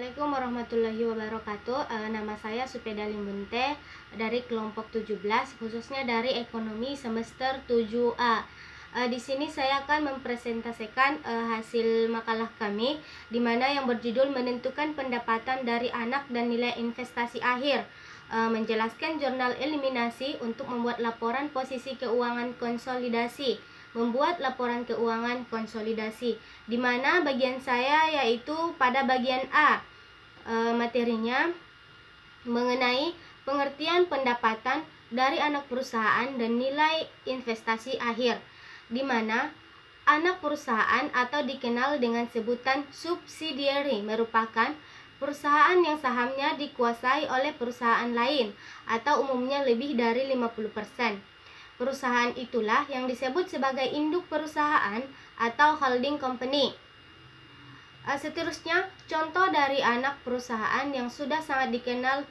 Assalamualaikum warahmatullahi wabarakatuh. Nama saya Supeda Limbunte dari kelompok 17, khususnya dari ekonomi semester 7A. Di sini saya akan mempresentasikan hasil makalah kami, di mana yang berjudul menentukan pendapatan dari anak dan nilai investasi akhir, menjelaskan jurnal eliminasi untuk membuat laporan posisi keuangan konsolidasi, membuat laporan keuangan konsolidasi, di mana bagian saya yaitu pada bagian A. Materinya mengenai pengertian pendapatan dari anak perusahaan dan nilai investasi akhir, di mana anak perusahaan atau dikenal dengan sebutan subsidiary merupakan perusahaan yang sahamnya dikuasai oleh perusahaan lain atau umumnya lebih dari 50%. Perusahaan itulah yang disebut sebagai induk perusahaan atau holding company. Seterusnya, contoh dari anak perusahaan yang sudah sangat dikenal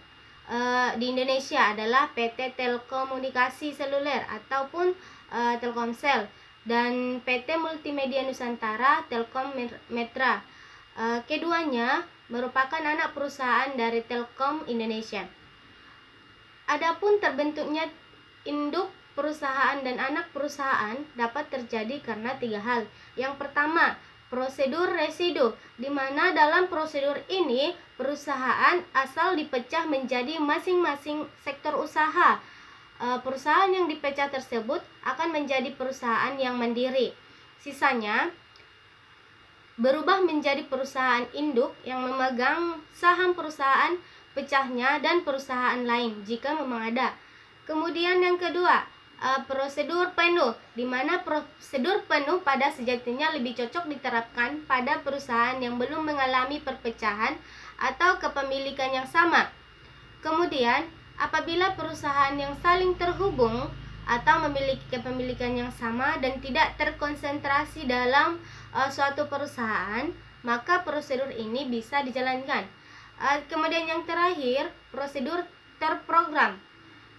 di Indonesia adalah PT Telekomunikasi Seluler ataupun Telkomsel dan PT Multimedia Nusantara Telkom-Metra. Keduanya merupakan anak perusahaan dari Telkom Indonesia. Adapun terbentuknya induk perusahaan dan anak perusahaan dapat terjadi karena tiga hal. Yang pertama, prosedur residu, di mana dalam prosedur ini perusahaan asal dipecah menjadi masing-masing sektor usaha. Perusahaan yang dipecah tersebut akan menjadi perusahaan yang mandiri. Sisanya berubah menjadi perusahaan induk yang memegang saham perusahaan pecahnya dan perusahaan lain jika memang ada. Kemudian yang kedua, prosedur penuh, di mana prosedur penuh pada sejatinya lebih cocok diterapkan pada perusahaan yang belum mengalami perpecahan atau kepemilikan yang sama. Kemudian, apabila perusahaan yang saling terhubung atau memiliki kepemilikan yang sama dan tidak terkonsentrasi dalam suatu perusahaan, maka prosedur ini bisa dijalankan. Kemudian yang terakhir, prosedur terprogram,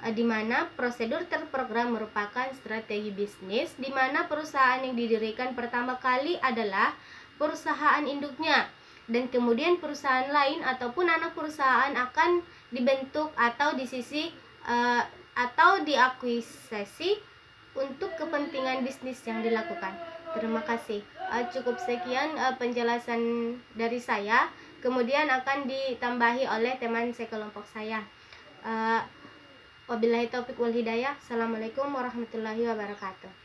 di mana prosedur terprogram merupakan strategi bisnis di mana perusahaan yang didirikan pertama kali adalah perusahaan induknya, dan kemudian perusahaan lain ataupun anak perusahaan akan dibentuk atau atau diakuisisi untuk kepentingan bisnis yang dilakukan. Terima kasih. Cukup sekian penjelasan dari saya. Kemudian akan ditambahi oleh teman sekelompok saya. Wabillahi taufiq wal hidayah. Assalamualaikum warahmatullahi wabarakatuh.